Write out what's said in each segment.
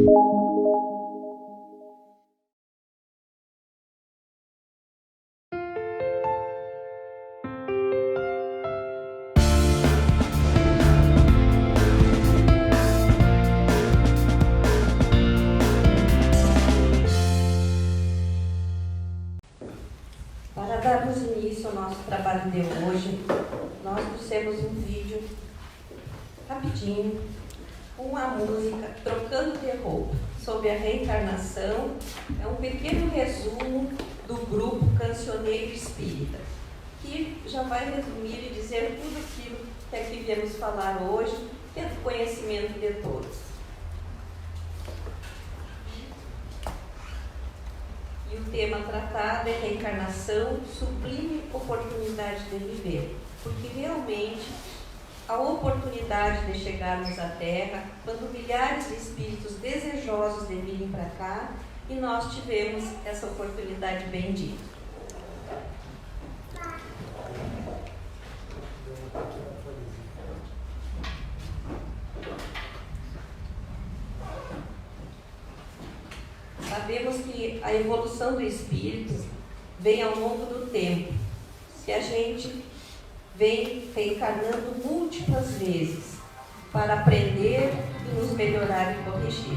Para darmos início ao nosso trabalho de hoje, nós trouxemos um vídeo rapidinho com a música Trocando de Roupa, sobre a reencarnação. É um pequeno resumo do grupo Cancioneiro Espírita, que já vai resumir e dizer tudo aquilo que aqui viemos falar hoje, que é do conhecimento de todos. E o tema tratado é reencarnação, sublime oportunidade de viver. Porque realmente a oportunidade de chegarmos à Terra, quando milhares de espíritos desejosos de virem para cá, e nós tivemos essa oportunidade bendita. Sabemos que a evolução do espírito vem ao longo do tempo, que a gente vem reencarnando múltiplas vezes para aprender e nos melhorar e corrigir.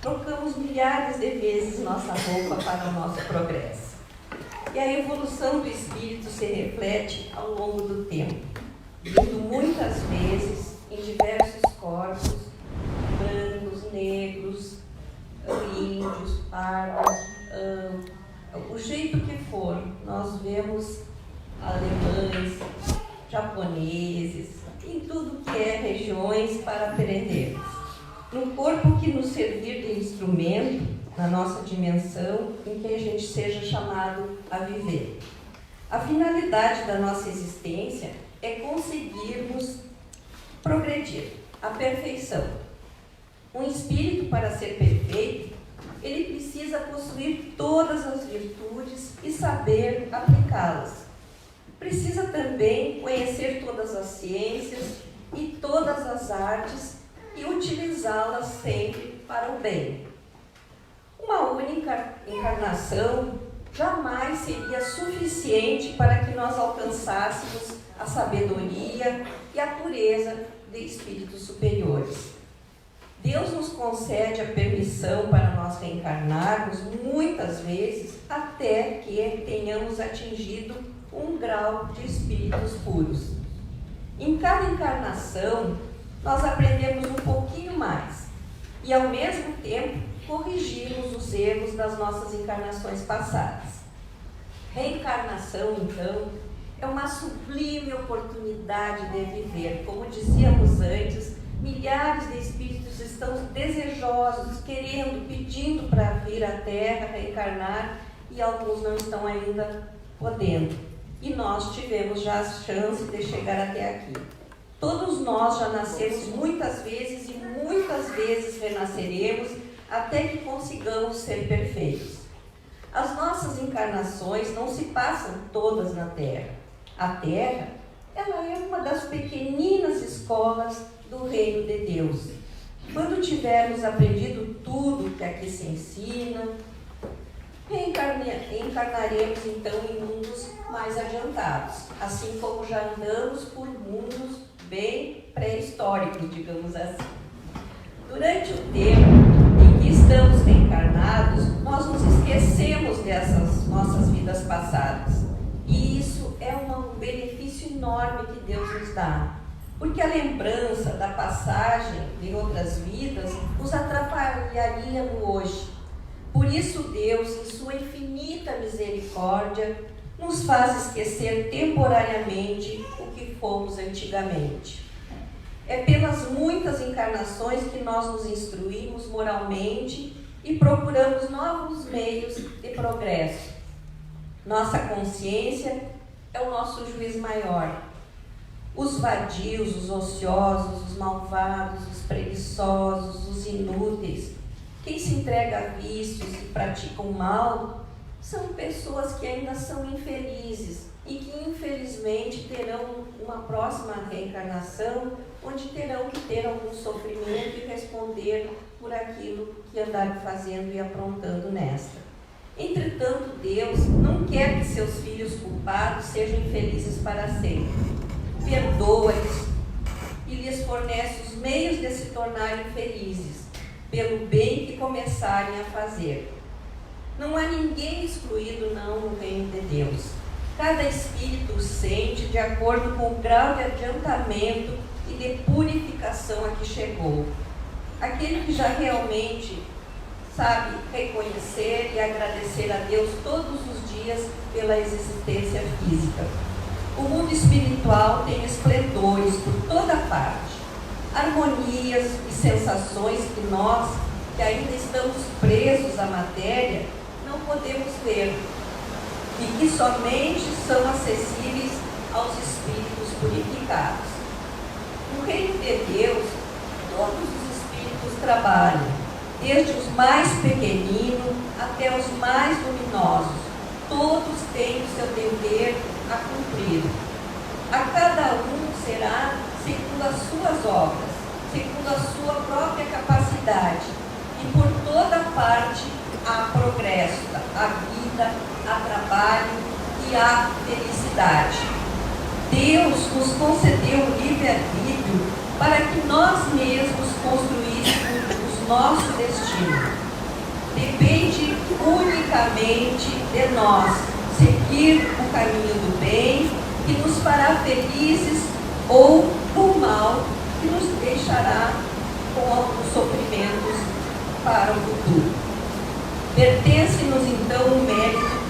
Trocamos milhares de vezes nossa roupa para o nosso progresso. E a evolução do espírito se reflete ao longo do tempo, vindo muitas vezes em diversos corpos, brancos, negros, índios, pardos, o jeito que for. Nós vemos alemães, japoneses, em tudo que é regiões para aprendermos. No corpo que nos servir de instrumento, na nossa dimensão, em que a gente seja chamado a viver. A finalidade da nossa existência é conseguirmos progredir, a perfeição. Um espírito, para ser perfeito, ele precisa possuir todas as virtudes e saber aplicá-las. Precisa também conhecer todas as ciências e todas as artes e utilizá-las sempre para o bem. Uma única encarnação jamais seria suficiente para que nós alcançássemos a sabedoria e a pureza de espíritos superiores. Deus nos concede a permissão para nós reencarnarmos muitas vezes até que tenhamos atingido um grau de espíritos puros. Em cada encarnação, nós aprendemos um pouquinho mais e, ao mesmo tempo, corrigimos os erros das nossas encarnações passadas. Reencarnação, então, é uma sublime oportunidade de viver. Como dizíamos antes, milhares de espíritos estão desejosos, querendo, pedindo para vir à Terra, reencarnar, e alguns não estão ainda podendo. E nós tivemos já a chance de chegar até aqui. Todos nós já nascemos muitas vezes e muitas vezes renasceremos até que consigamos ser perfeitos. As nossas encarnações não se passam todas na Terra. A Terra, ela é uma das pequeninas escolas do reino de Deus. Quando tivermos aprendido tudo que aqui se ensina, reencarnaremos então em mundos mais adiantados, assim como já andamos por mundos bem pré-históricos, digamos assim. Durante o tempo em que estamos reencarnados, nós nos esquecemos dessas nossas vidas passadas. E isso é um benefício enorme que Deus nos dá. Porque a lembrança da passagem de outras vidas nos atrapalharia no hoje. Por isso Deus, em sua infinita misericórdia, nos faz esquecer temporariamente o que fomos antigamente. É pelas muitas encarnações que nós nos instruímos moralmente e procuramos novos meios de progresso. Nossa consciência é o nosso juiz maior. Os vadios, os ociosos, os malvados, os preguiçosos, os inúteis, quem se entrega a vícios e pratica o mal, são pessoas que ainda são infelizes e que infelizmente terão uma próxima reencarnação onde terão que ter algum sofrimento e responder por aquilo que andaram fazendo e aprontando nesta. Entretanto, Deus não quer que seus filhos culpados sejam infelizes para sempre. Perdoa-lhes e lhes fornece os meios de se tornarem felizes, pelo bem que começarem a fazer. Não há ninguém excluído não no reino de Deus. Cada espírito sente de acordo com o grau de adiantamento e de purificação a que chegou. Aquele que já realmente sabe reconhecer e agradecer a Deus todos os dias pela existência física. O mundo espiritual tem esplendores por toda parte, harmonias e sensações que nós, que ainda estamos presos à matéria, não podemos ver e que somente são acessíveis aos espíritos purificados. No reino de Deus, todos os espíritos trabalham, desde os mais pequeninos até os mais luminosos. Todos têm o seu dever a cumprir. A cada um será segundo as suas obras, segundo a sua própria capacidade. E por toda parte há progresso, há vida, há trabalho e há felicidade. Deus nos concedeu o livre-arbítrio para que nós mesmos construíssemos o nosso destino. Depende unicamente de nós seguir o caminho do bem, que nos fará felizes, ou do mal, que nos deixará com alguns sofrimentos para o futuro. Pertence-nos então o mérito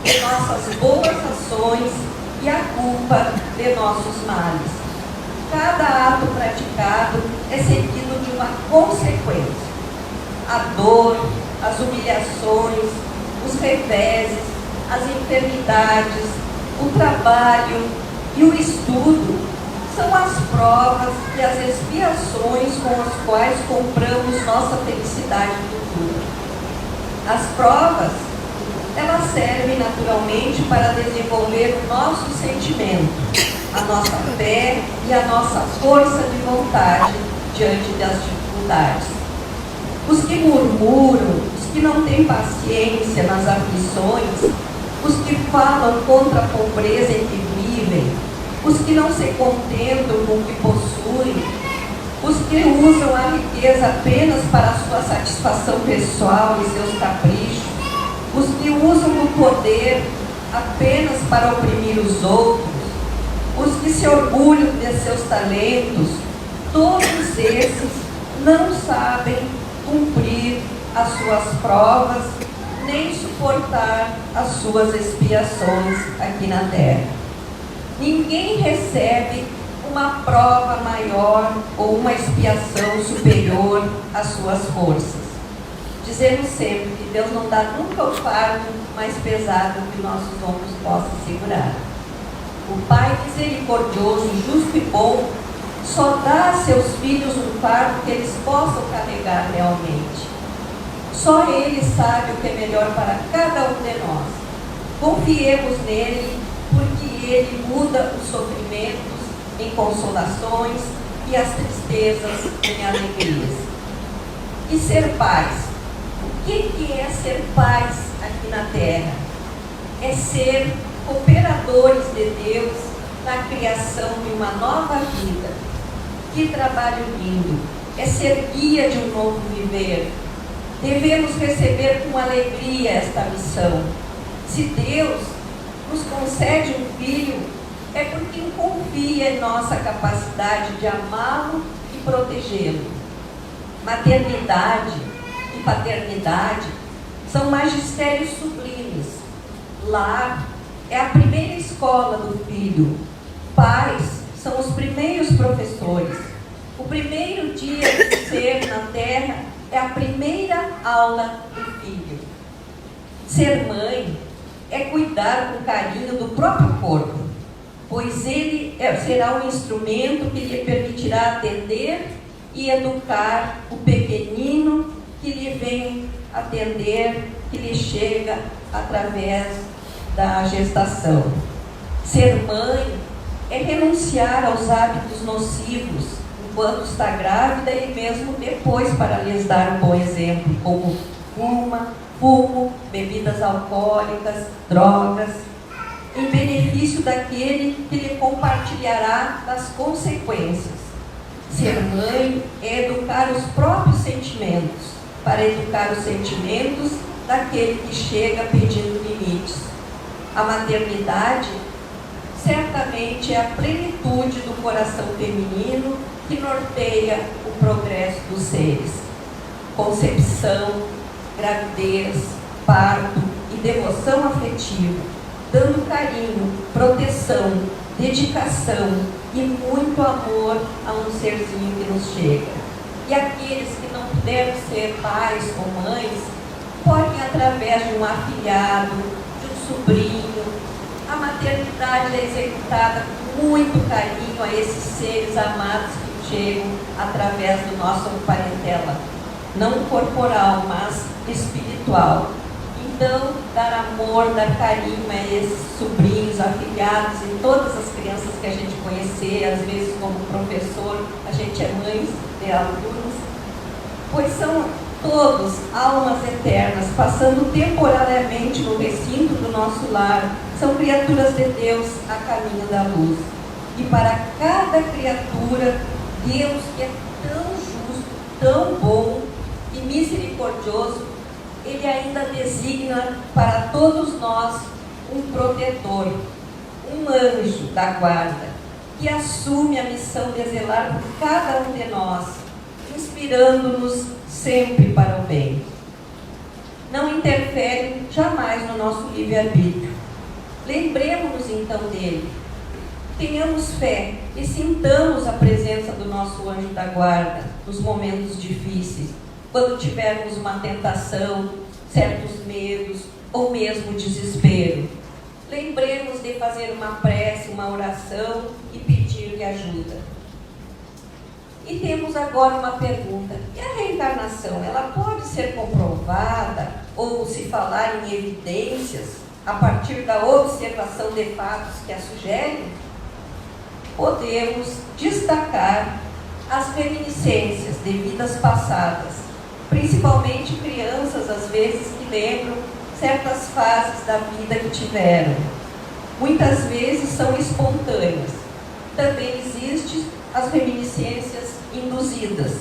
de nossas boas ações e a culpa de nossos males. Cada ato praticado é seguido de uma consequência. A dor, as humilhações, os reveses, as enfermidades, o trabalho e o estudo são as provas e as expiações com as quais compramos nossa felicidade futura. As provas, elas servem naturalmente para desenvolver o nosso sentimento, a nossa fé e a nossa força de vontade diante das dificuldades. Os que murmuram, os que não têm paciência nas aflições, os que falam contra a pobreza em que vivem, os que não se contentam com o que possuem, os que usam a riqueza apenas para a sua satisfação pessoal e seus caprichos, os que usam o poder apenas para oprimir os outros, os que se orgulham de seus talentos, todos esses não sabem cumprir as suas provas, nem suportar as suas expiações aqui na terra. Ninguém recebe uma prova maior ou uma expiação superior às suas forças. Dizemos sempre que Deus não dá nunca o fardo mais pesado que nossos ombros possam segurar. O Pai misericordioso, justo e bom, só dá a seus filhos um fardo que eles possam carregar realmente. Só Ele sabe o que é melhor para cada um de nós. Confiemos nele, porque Ele muda os sofrimentos em consolações e as tristezas em alegrias. E ser pais? O que é ser pais aqui na terra? É ser cooperadores de Deus na criação de uma nova vida. Que trabalho lindo! É ser guia de um novo viver. Devemos receber com alegria esta missão. Se Deus nos concede um filho, é porque confia em nossa capacidade de amá-lo e protegê-lo. Maternidade e paternidade são magistérios sublimes. Lar é a primeira escola do filho. Pais são os primeiros professores. O primeiro dia de ser na terra é a primeira aula do filho. Ser mãe é cuidar com carinho do próprio corpo, pois ele será um instrumento que lhe permitirá atender e educar o pequenino que lhe vem atender, que lhe chega através da gestação. Ser mãe é renunciar aos hábitos nocivos enquanto está grávida e mesmo depois para lhes dar um bom exemplo, como fumo, bebidas alcoólicas, drogas, em benefício daquele que lhe compartilhará das consequências. Ser mãe é educar os próprios sentimentos, para educar os sentimentos daquele que chega pedindo limites. A maternidade certamente é a plenitude do coração feminino que norteia o progresso dos seres. Concepção, gravidez, parto e devoção afetiva, dando carinho, proteção, dedicação e muito amor a um serzinho que nos chega. E aqueles que não puderam ser pais ou mães, podem, através de um afilhado, de um sobrinho, a maternidade é executada com muito carinho a esses seres amados que chegam através do nosso parentela, não corporal, mas espiritual. Então, dar amor, dar carinho a esses sobrinhos, afilhados e todas as crianças que a gente conhecer, às vezes como professor, a gente é mãe de alunos, pois são todos almas eternas, passando temporariamente no recinto do nosso lar, são criaturas de Deus a caminho da luz. E para cada criatura, Deus, que é tão justo, tão bom e misericordioso, Ele ainda designa para todos nós um protetor, um anjo da guarda, que assume a missão de zelar por cada um de nós, inspirando-nos sempre para o bem. Não interfere jamais no nosso livre-arbítrio. Lembremos-nos então dele. Tenhamos fé e sintamos a presença do nosso anjo da guarda nos momentos difíceis, quando tivermos uma tentação, certos medos ou mesmo desespero. Lembremos de fazer uma prece, uma oração e pedir-lhe ajuda. E temos agora uma pergunta: e a reencarnação, ela pode ser comprovada ou se falar em evidências a partir da observação de fatos que a sugerem? Podemos destacar as reminiscências de vidas passadas, principalmente crianças, às vezes, que lembram certas fases da vida que tiveram. Muitas vezes são espontâneas. Também existem as reminiscências induzidas.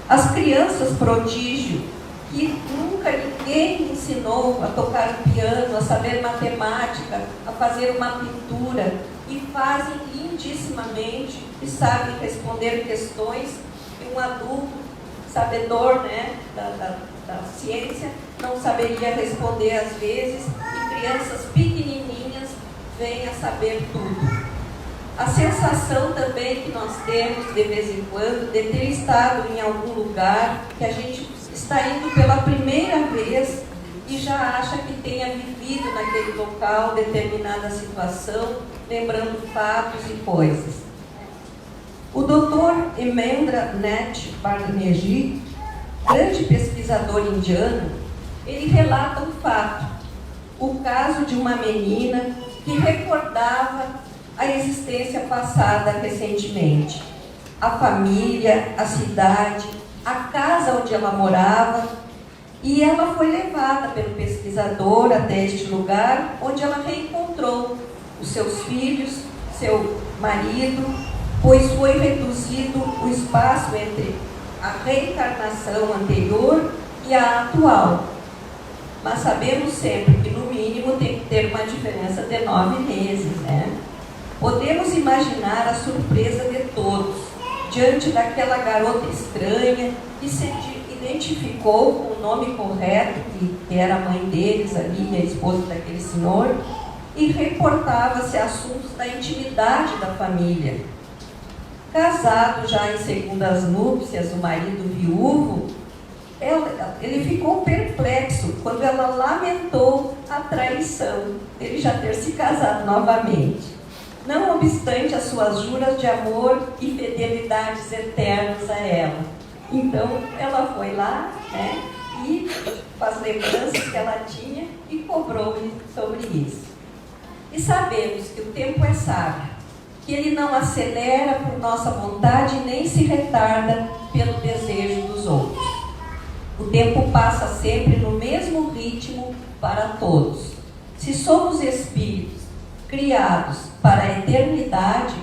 As crianças prodígio, que nunca ninguém ensinou a tocar um piano, a saber matemática, a fazer uma pintura, e fazem lindissimamente e sabem responder questões que um adulto sabedor, né, da ciência não saberia responder às vezes, e crianças pequenininhas vêm a saber tudo. A sensação também que nós temos de vez em quando de ter estado em algum lugar que a gente está indo pela primeira vez e já acha que tenha vivido naquele local determinada situação, lembrando fatos e coisas. O Dr. Emendra Nath Banerjee, grande pesquisador indiano, ele relata um fato, o caso de uma menina que recordava a existência passada recentemente, a família, a cidade, a casa onde ela morava, e ela foi levada pelo pesquisador até este lugar, onde ela reencontrou os seus filhos, seu marido, pois foi reduzido o espaço entre a reencarnação anterior e a atual. Mas sabemos sempre que no mínimo tem que ter uma diferença de 9 meses, né? Podemos imaginar a surpresa de todos diante daquela garota estranha que se identificou com o nome correto, que era a mãe deles ali, a esposa daquele senhor, e reportava-se assuntos da intimidade da família. Casado já em segundas núpcias, o marido viúvo, ele ficou perplexo quando ela lamentou a traição, ele já ter se casado novamente. Não obstante as suas juras de amor e fidelidades eternas a ela. Então, ela foi lá, né, e com as lembranças que ela tinha, e cobrou-lhe sobre isso. E sabemos que o tempo é sábio, que ele não acelera por nossa vontade nem se retarda pelo desejo dos outros. O tempo passa sempre no mesmo ritmo para todos. Se somos espíritos criados para a eternidade,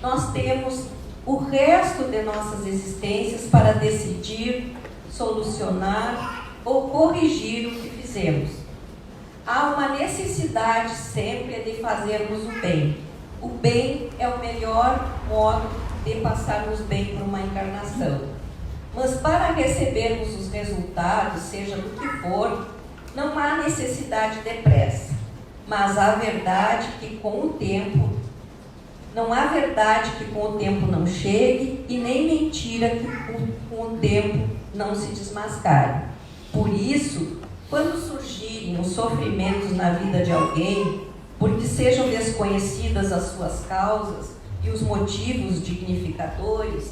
nós temos o resto de nossas existências para decidir, solucionar ou corrigir o que fizemos. Há uma necessidade sempre de fazermos o bem. O bem é o melhor modo de passarmos bem por uma encarnação. Mas para recebermos os resultados, seja do que for, não há necessidade de pressa. Mas há verdade que com o tempo, não há verdade que com o tempo não chegue, e nem mentira que com o tempo não se desmascare. Por isso, quando surgirem os sofrimentos na vida de alguém, porque sejam desconhecidas as suas causas e os motivos dignificadores,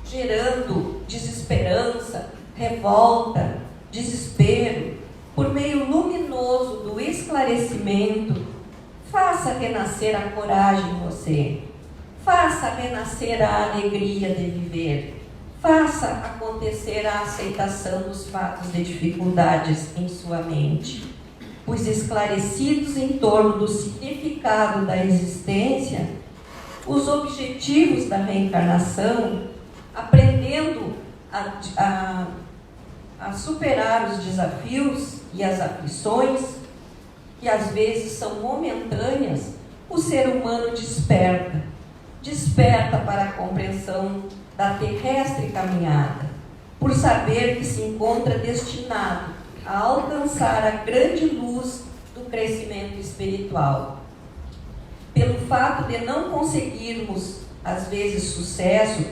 gerando desesperança, revolta, desespero, por meio luminoso do esclarecimento, faça renascer a coragem em você, faça renascer a alegria de viver, faça acontecer a aceitação dos fatos de dificuldades em sua mente, pois esclarecidos em torno do significado da existência, os objetivos da reencarnação, aprendendo a superar os desafios e as aflições, que às vezes são momentâneas, o ser humano desperta para a compreensão da terrestre caminhada, por saber que se encontra destinado a alcançar a grande luz do crescimento espiritual. Pelo fato de não conseguirmos, às vezes, sucesso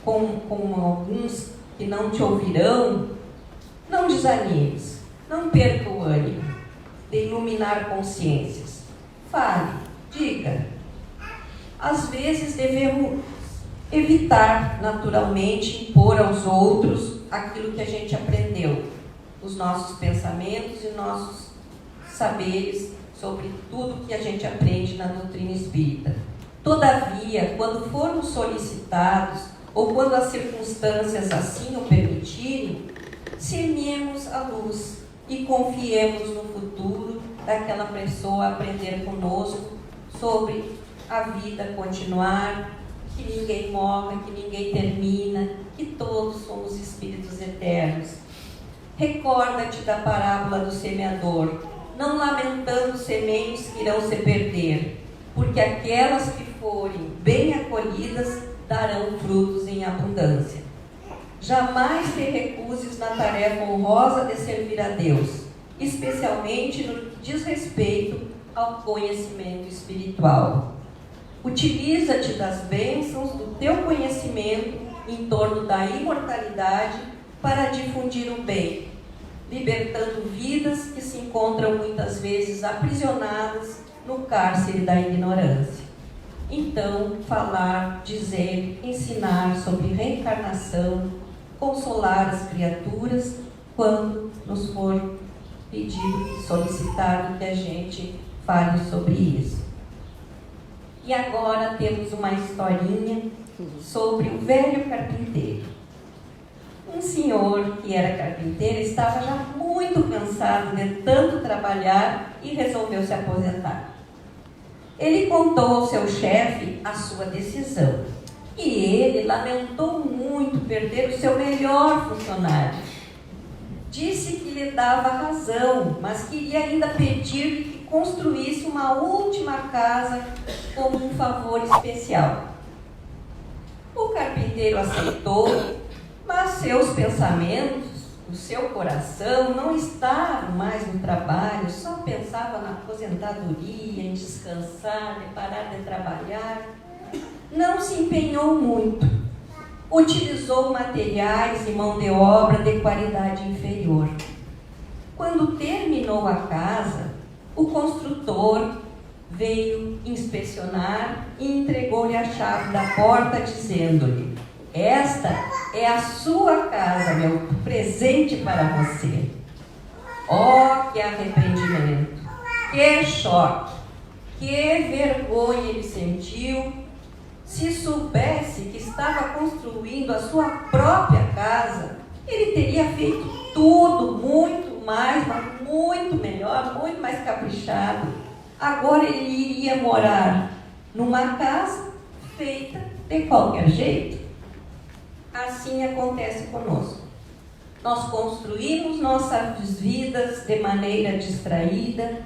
com alguns que não te ouvirão, não desanimes, não perca o ânimo de iluminar consciências. Fale, diga. Às vezes devemos evitar naturalmente impor aos outros aquilo que a gente aprendeu, os nossos pensamentos e nossos saberes sobre tudo que a gente aprende na doutrina espírita. Todavia, quando formos solicitados ou quando as circunstâncias assim o permitirem, semeemos a luz, e confiemos no futuro daquela pessoa aprender conosco sobre a vida continuar, que ninguém morre, que ninguém termina, que todos somos espíritos eternos. Recorda-te da parábola do semeador, não lamentando sementes que irão se perder, porque aquelas que forem bem acolhidas darão frutos em abundância. Jamais te recuses na tarefa honrosa de servir a Deus, especialmente no que diz respeito ao conhecimento espiritual. Utiliza-te das bênçãos do teu conhecimento em torno da imortalidade para difundir o bem, libertando vidas que se encontram muitas vezes aprisionadas no cárcere da ignorância. Então, falar, dizer, ensinar sobre reencarnação, consolar as criaturas quando nos for pedido, solicitado que a gente fale sobre isso. E agora temos uma historinha sobre o velho carpinteiro. Um senhor que era carpinteiro estava já muito cansado de tanto trabalhar e resolveu se aposentar. Ele contou ao seu chefe a sua decisão e ele lamentou muito perder o seu melhor funcionário. Disse que lhe dava razão, mas queria ainda pedir-lhe que construísse uma última casa como um favor especial. O carpinteiro aceitou, mas seus pensamentos, o seu coração não estava mais no trabalho, só pensava na aposentadoria, em descansar, em parar de trabalhar. Não se empenhou muito. Utilizou materiais e mão de obra de qualidade inferior. Quando terminou a casa, o construtor veio inspecionar e entregou-lhe a chave da porta, dizendo-lhe: esta é a sua casa, meu presente para você. Oh, que arrependimento, que choque, que vergonha ele sentiu. Se soubesse que estava construindo a sua própria casa, ele teria feito tudo muito mais, mas muito melhor, muito mais caprichado. Agora ele iria morar numa casa feita de qualquer jeito. Assim acontece conosco. Nós construímos nossas vidas de maneira distraída,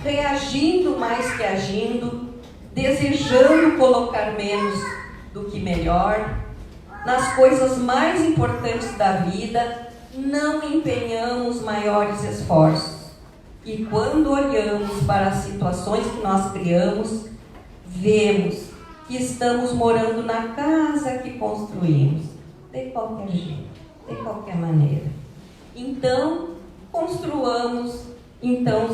reagindo mais que agindo, desejando colocar menos do que melhor. Nas coisas mais importantes da vida, não empenhamos maiores esforços. E quando olhamos para as situações que nós criamos, vemos que estamos morando na casa que construímos, de qualquer jeito, de qualquer maneira. Então, construamos,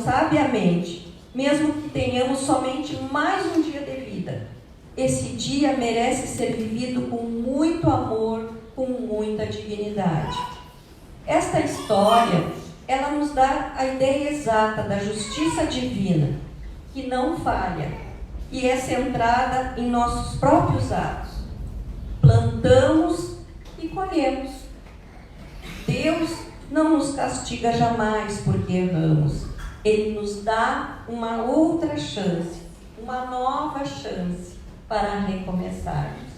sabiamente, mesmo que tenhamos somente mais um dia de vida. Esse dia merece ser vivido com muito amor, com muita dignidade. Esta história, ela nos dá a ideia exata da justiça divina, que não falha, e é centrada em nossos próprios atos. Plantamos e colhemos. Deus não nos castiga jamais porque erramos. Ele nos dá uma outra chance, uma nova chance para recomeçarmos,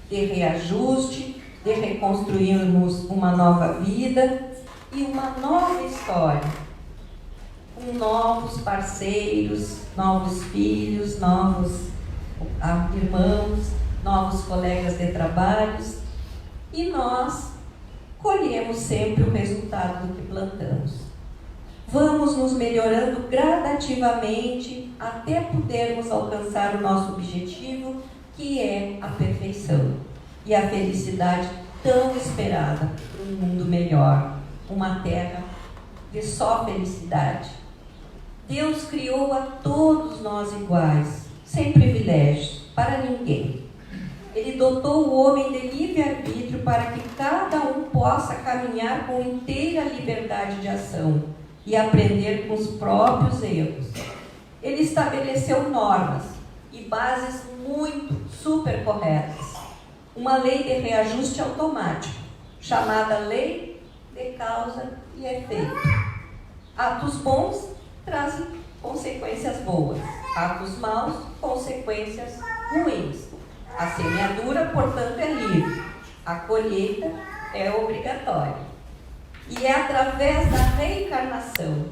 de reajuste, de reconstruirmos uma nova vida e uma nova história, com novos parceiros, novos filhos, novos irmãos, novos colegas de trabalhos, e nós colhemos sempre o resultado do que plantamos. Vamos nos melhorando gradativamente até podermos alcançar o nosso objetivo, que é a perfeição e a felicidade tão esperada para um mundo melhor, uma terra de só felicidade. Deus criou a todos nós iguais, sem privilégios, para ninguém. Ele dotou o homem de livre-arbítrio para que cada um possa caminhar com inteira liberdade de ação e aprender com os próprios erros. Ele estabeleceu normas e bases muito super corretas. Uma lei de reajuste automático, chamada lei de causa e efeito. Atos bons trazem consequências boas, atos maus, consequências ruins. A semeadura, portanto, é livre, a colheita é obrigatória. E é através da reencarnação,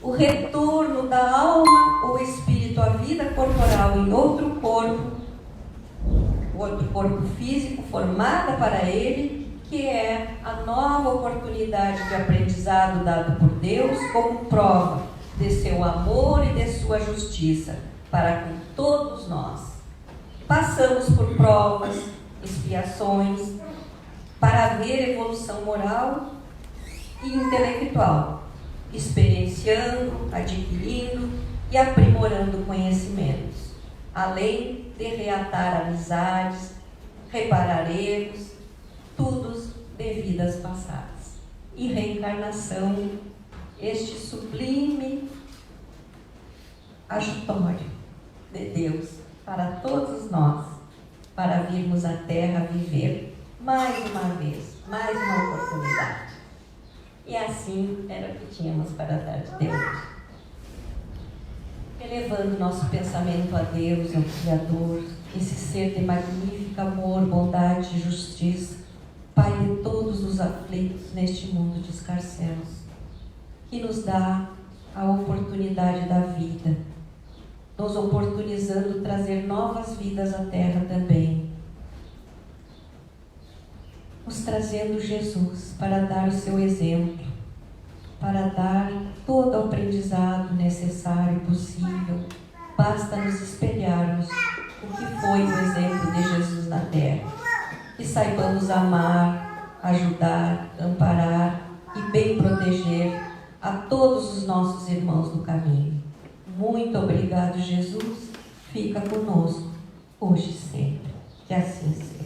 o retorno da alma ou espírito à vida corporal em outro corpo físico formada para ele, que é a nova oportunidade de aprendizado dado por Deus como prova de seu amor e de sua justiça para com todos nós. Passamos por provas, expiações, para haver evolução moral e intelectual, experienciando, adquirindo e aprimorando conhecimentos, além de reatar amizades, reparar erros, tudo de vidas passadas. E reencarnação, este sublime ajutório de Deus para todos nós, para virmos à Terra viver mais uma vez, mais uma oportunidade. E assim era o que tínhamos para a tarde de hoje. Elevando nosso pensamento a Deus, ao Criador, esse ser de magnífico amor, bondade e justiça, Pai de todos os aflitos neste mundo de escarcéus, que nos dá a oportunidade da vida, nos oportunizando trazer novas vidas à Terra também, nos trazendo Jesus para dar o seu exemplo, para dar todo o aprendizado necessário e possível. Basta nos espelharmos o que foi o exemplo de Jesus na Terra, que saibamos amar, ajudar, amparar e bem proteger a todos os nossos irmãos do caminho. Muito obrigado, Jesus. Fica conosco, hoje e sempre. Que assim seja.